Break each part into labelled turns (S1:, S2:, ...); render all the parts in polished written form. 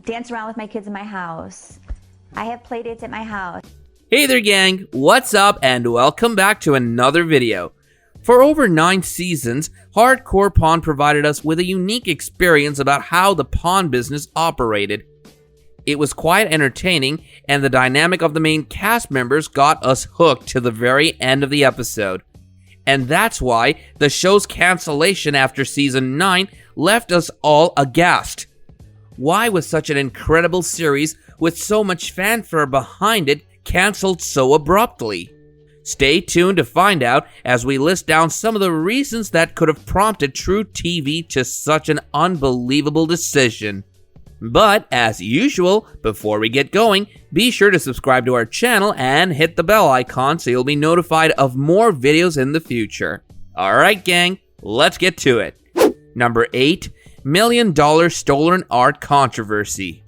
S1: dance around with my kids in my house. I have play dates at my house.
S2: Hey there gang, what's up and welcome back to another video. For over 9 seasons, Hardcore Pawn provided us with a unique experience about how the pawn business operated. It was quite entertaining, and the dynamic of the main cast members got us hooked to the very end of the episode. And that's why the show's cancellation after season 9 left us all aghast. Why was such an incredible series with so much fanfare behind it cancelled so abruptly? Stay tuned to find out as we list down some of the reasons that could have prompted truTV to such an unbelievable decision. But as usual, before we get going, be sure to subscribe to our channel and hit the bell icon so you'll be notified of more videos in the future. Alright gang, let's get to it. Number 8. $1 Million Stolen Art Controversy.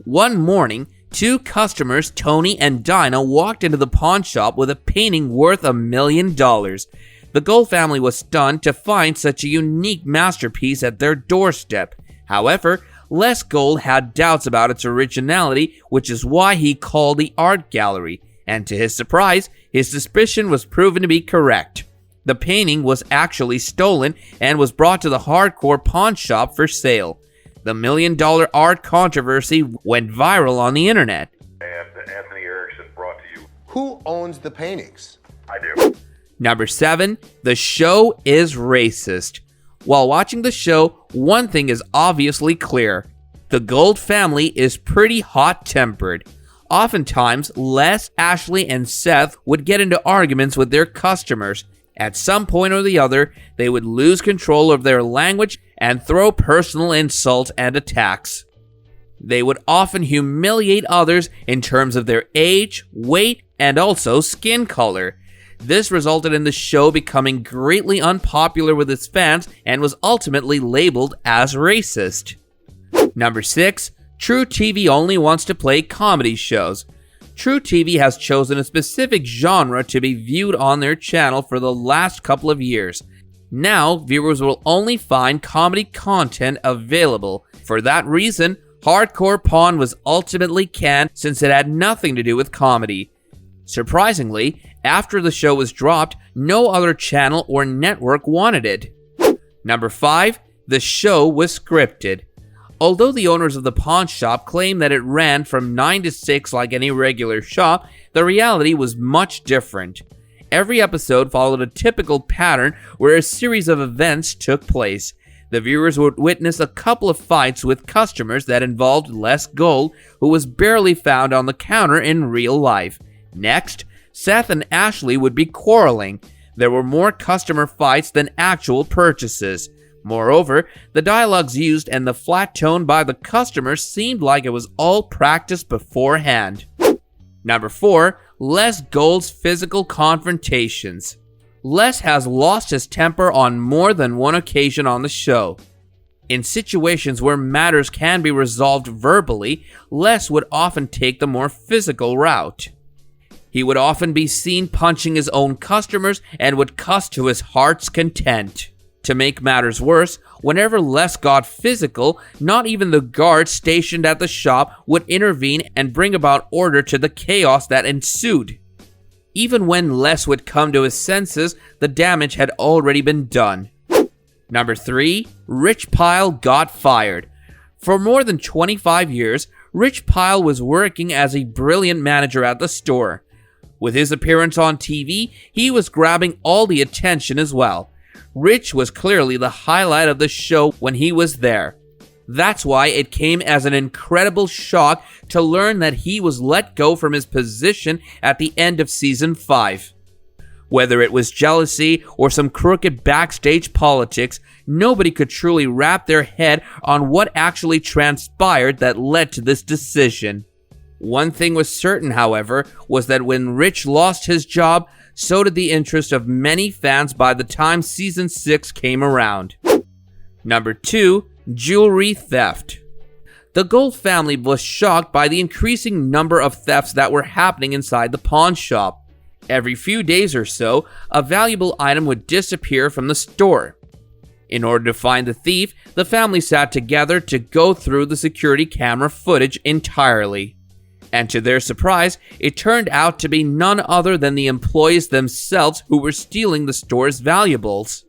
S2: One morning, 2 customers, Tony and Dinah, walked into the pawn shop with a painting worth $1 million. The Gold family was stunned to find such a unique masterpiece at their doorstep. However, Les Gold had doubts about its originality, which is why he called the art gallery, and to his surprise, his suspicion was proven to be correct. The painting was actually stolen and was brought to the Hardcore Pawn shop for sale. The $1 million art controversy went viral on the internet.
S3: And Anthony Erickson brought to you.
S4: Who owns the paintings?
S3: I do.
S2: Number 7. The show is racist. While watching the show, one thing is obviously clear. The Gold family is pretty hot-tempered. Oftentimes, Les, Ashley, and Seth would get into arguments with their customers. At some point or the other, they would lose control of their language and throw personal insults and attacks. They would often humiliate others in terms of their age, weight, and also skin color. This resulted in the show becoming greatly unpopular with its fans and was ultimately labeled as racist. Number 6. truTV only wants to play comedy shows. truTV has chosen a specific genre to be viewed on their channel for the last couple of years. Now, viewers will only find comedy content available. For that reason, Hardcore Pawn was ultimately canned since it had nothing to do with comedy. Surprisingly, after the show was dropped, no other channel or network wanted it. Number 5. The show was scripted. Although the owners of the pawn shop claim that it ran from 9 to 6 like any regular shop, the reality was much different. Every episode followed a typical pattern where a series of events took place. The viewers would witness a couple of fights with customers that involved Les Gold, who was barely found on the counter in real life. Next, Seth and Ashley would be quarreling. There were more customer fights than actual purchases. Moreover, the dialogues used and the flat tone by the customers seemed like it was all practiced beforehand. Number 4. Les Gold's physical confrontations. Les has lost his temper on more than one occasion on the show. In situations where matters can be resolved verbally, Les would often take the more physical route. He would often be seen punching his own customers and would cuss to his heart's content. To make matters worse, whenever Les got physical, not even the guards stationed at the shop would intervene and bring about order to the chaos that ensued. Even when Les would come to his senses, the damage had already been done. Number 3. Rich Pyle got fired. For more than 25 years, Rich Pyle was working as a brilliant manager at the store. With his appearance on TV, he was grabbing all the attention as well. Rich was clearly the highlight of the show when he was there. That's why it came as an incredible shock to learn that he was let go from his position at the end of season 5. Whether it was jealousy or some crooked backstage politics, nobody could truly wrap their head on what actually transpired that led to this decision. One thing was certain, however, was that when Rich lost his job, so did the interest of many fans by the time season 6 came around. Number 2. Jewelry theft. The Gold family was shocked by the increasing number of thefts that were happening inside the pawn shop. Every few days or so, a valuable item would disappear from the store. In order to find the thief, the family sat together to go through the security camera footage entirely. And to their surprise, it turned out to be none other than the employees themselves who were stealing the store's valuables.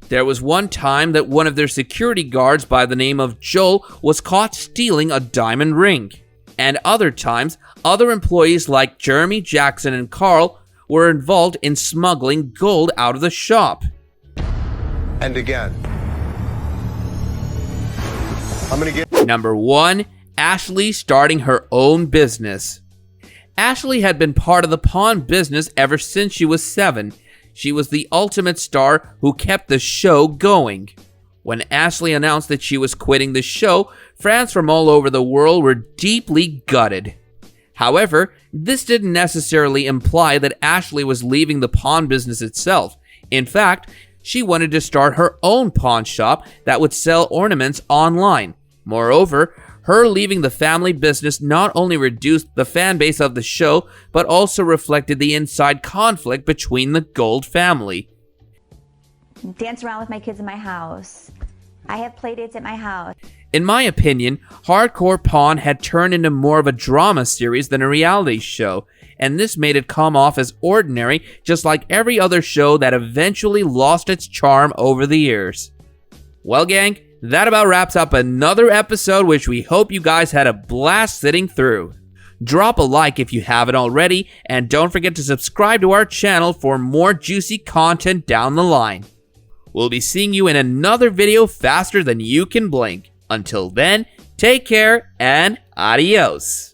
S2: There was one time that one of their security guards by the name of Joel was caught stealing a diamond ring. And other times, other employees like Jeremy Jackson and Carl were involved in smuggling gold out of the shop.
S4: And again. I'm gonna get...
S2: Number 1. Ashley starting her own business. Ashley had been part of the pawn business ever since she was 7. She was the ultimate star who kept the show going. When Ashley announced that she was quitting the show, fans from all over the world were deeply gutted. However, this didn't necessarily imply that Ashley was leaving the pawn business itself. In fact, she wanted to start her own pawn shop that would sell ornaments online. Moreover, her leaving the family business not only reduced the fan base of the show, but also reflected the inside conflict between the Gold family.
S1: Dance around with my kids in my house. I have play dates at my house.
S2: In my opinion, Hardcore Pawn had turned into more of a drama series than a reality show, and this made it come off as ordinary, just like every other show that eventually lost its charm over the years. Well, gang, that about wraps up another episode, which we hope you guys had a blast sitting through. Drop a like if you haven't already, and don't forget to subscribe to our channel for more juicy content down the line. We'll be seeing you in another video faster than you can blink. Until then, take care and adios.